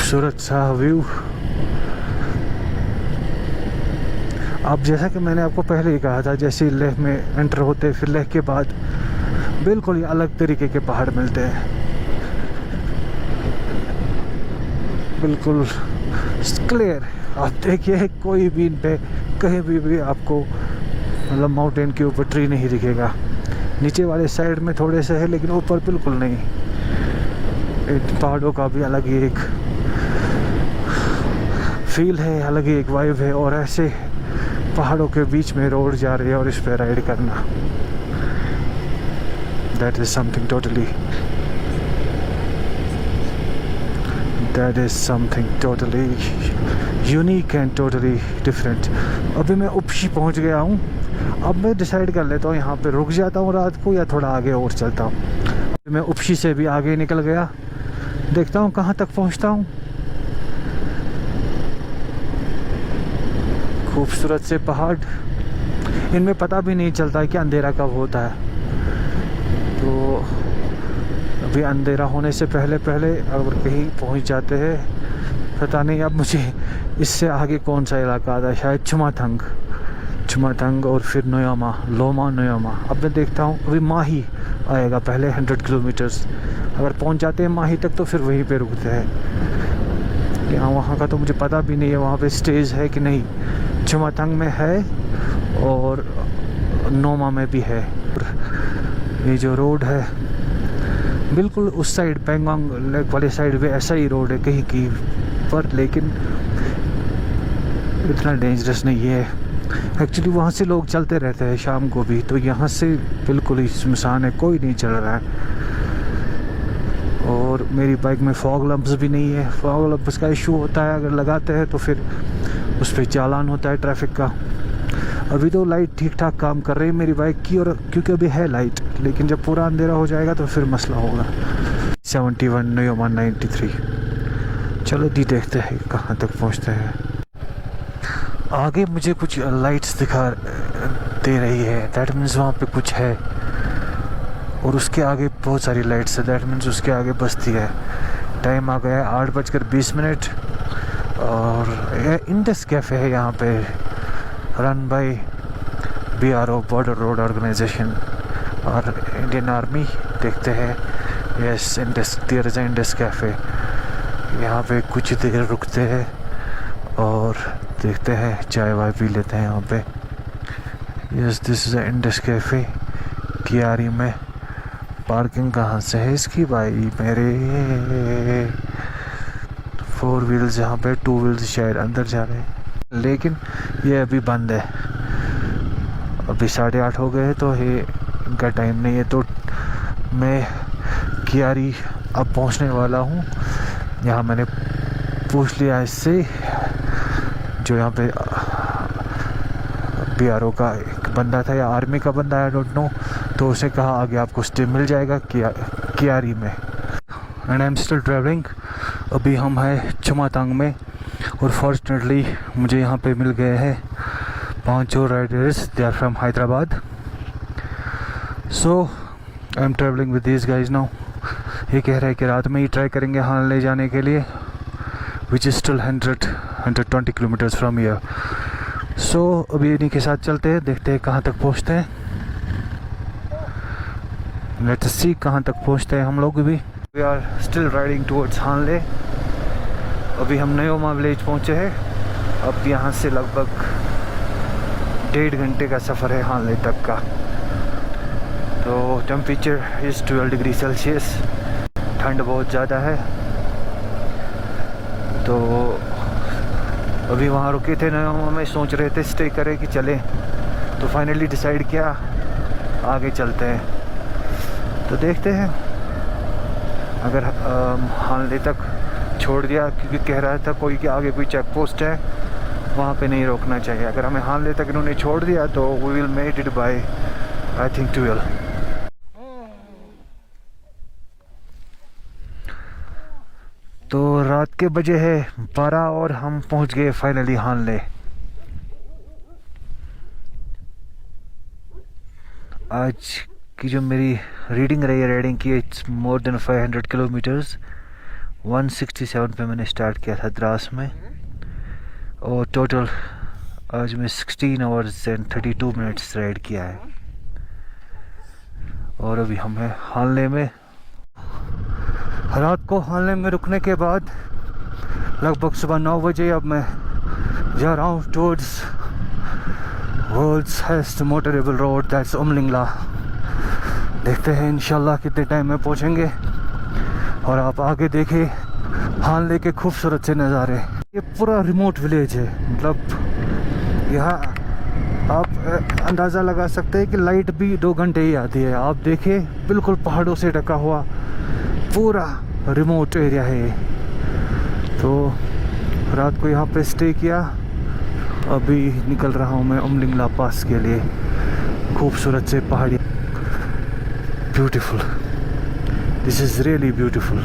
खूबसूरत सा व्यू। अब जैसा कि मैंने आपको पहले ही कहा था, जैसे लेह में एंटर होते फिर लेह के बाद बिल्कुल ही अलग तरीके के पहाड़ मिलते हैं, बिल्कुल क्लियर। आप देखिए कोई भी इन पे कहीं भी आपको मतलब माउंटेन के ऊपर ट्री नहीं दिखेगा। नीचे वाले साइड में थोड़े से है लेकिन ऊपर बिल्कुल नहीं। पहाड़ों का भी अलग ही एक फील है, अलग ही एक वाइब है। और ऐसे पहाड़ों के बीच में रोड जा रही है और इस पे राइड करना, that is something totally unique and totally different. अभी मैं उपशी पहुंच गया हूँ। अब मैं डिसाइड कर लेता हूँ यहाँ पे रुक जाता हूँ रात को या थोड़ा आगे और चलता हूँ। अभी मैं उपशी से भी आगे निकल गया, देखता हूँ कहाँ तक पहुँचता हूँ। खूबसूरत से पहाड़, इनमें पता भी नहीं चलता है कि अंधेरा कब होता है। तो अभी अंधेरा होने से पहले अगर कहीं पहुंच जाते हैं, पता नहीं अब मुझे इससे आगे कौन सा इलाका आता है, शायद चुमाथंग और फिर लोमा। अब मैं देखता हूँ, अभी माही आएगा पहले 100 किलोमीटर्स। अगर पहुंच जाते हैं माही तक तो फिर वहीं पे रुकते हैं। यहाँ वहाँ का तो मुझे पता भी नहीं है वहाँ पे स्टेज है कि नहीं। चुमाथंग में है और नोमा में भी है। ये जो रोड है बिल्कुल उस साइड पेंगोंग लेक वाली साइड पे ऐसा ही रोड है कहीं की पर, लेकिन इतना डेंजरस नहीं है। एक्चुअली वहाँ से लोग चलते रहते हैं शाम को भी, तो यहाँ से बिल्कुल ही सुनसान है, कोई नहीं चल रहा है। और मेरी बाइक में फॉग लैंप्स भी नहीं है। फॉग लैंप्स का इशू होता है, अगर लगाते हैं तो फिर उस पर चालान होता है ट्रैफिक का। अभी तो लाइट ठीक ठाक काम कर रही है मेरी बाइक की, और क्योंकि अभी है लाइट, लेकिन जब पूरा अंधेरा हो जाएगा तो फिर मसला होगा। 71 नोयोमा 93। चलो दी देखते हैं कहाँ तक पहुँचते हैं। आगे मुझे कुछ लाइट्स दिखा दे रही है, दैट मीन्स वहाँ पे कुछ है। और उसके आगे बहुत सारी लाइट्स है, दैट मीन्स उसके आगे बस्ती है। टाइम आ गया है 8:20। और इंडस कैफ़े है यहाँ पे, run by BRO border road organisation और इंडियन आर्मी। देखते हैं, यस इंडस कैफ़े। यहाँ पे कुछ देर रुकते हैं और देखते हैं, चाय वाय पी लेते हैं यहाँ पे। Yes this is Indus cafe कियारी में। पार्किंग कहाँ से है इसकी भाई? मेरे 4 व्हील्स यहाँ पे, 2 व्हील्स शायद अंदर जा रहे हैं, लेकिन ये अभी बंद है। अभी 8:30 हो गए हैं तो ये इनका टाइम नहीं है। तो मैं कियारी अब पहुँचने वाला हूँ। यहाँ मैंने पूछ लिया इससे, जो यहाँ पे BRO का एक बंदा था या आर्मी का बंदा है, आई डोंट नो। तो उसने कहा आगे आपको स्टे मिल जाएगा कियारी में। And I am still travelling. अभी हम हैं चुमाथंग में, और फॉर्चुनेटली मुझे यहाँ पे मिल गए हैं 5 और riders, they are from Hyderabad. So I am travelling with these guys now. ये कह रहे हैं कि रात में ही ट्राई करेंगे हाल ले जाने के लिए, which is still 120 kilometres from here. So अभी इन्हीं के साथ चलते हैं, देखते हैं कहाँ तक पहुँचते हैं। लेट्स सी कहाँ तक पहुँचते हैं हम लोग भी। We are still riding towards Hanle. अभी हम नयोमा विलेज पहुँचे हैं। अब यहाँ से लगभग 1.5 घंटे का सफ़र है हानले तक का। तो टेम्परेचर इज़ 12 डिग्री सेल्सियस, ठंड बहुत ज़्यादा है। तो अभी वहाँ रुके थे नयोमा में, सोच रहे थे स्टे करें कि चलें, तो फाइनली डिसाइड किया आगे चलते हैं। तो देखते हैं, अगर हानले तक छोड़ दिया, क्योंकि कह रहा था कोई कि आगे कोई चेक पोस्ट है, वहाँ पे नहीं रोकना चाहिए। अगर हमें हानले तक इन्होंने छोड़ दिया तो we will made it by I think 12। तो रात के बजे है 12 और हम पहुँच गए फाइनली हानले। आज की जो मेरी रीडिंग रही है, राइडिंग की, इट्स मोर देन 500 किलोमीटर्स, 167 पे मैंने स्टार्ट किया था द्रास में, और टोटल आज मैं 16 आवर्स एंड 32 मिनट्स राइड किया है। और अभी हम हैं हानले में। रात को हानले में रुकने के बाद लगभग सुबह 9 बजे अब मैं जा रहा हूँ towards world's highest motorable road, that's Umling La. देखते हैं इंशाल्लाह कितने टाइम में पहुँचेंगे। और आप आगे देखें हानले के खूबसूरत से नज़ारे। ये पूरा रिमोट विलेज है, मतलब यहाँ आप अंदाज़ा लगा सकते हैं कि लाइट भी 2 घंटे ही आती है। आप देखें बिल्कुल पहाड़ों से ढका हुआ पूरा रिमोट एरिया है। तो रात को यहाँ पे स्टे किया, अभी निकल रहा हूँ मैं उमलिंगला पास के लिए। खूबसूरत से पहाड़ी, beautiful, this is really beautiful.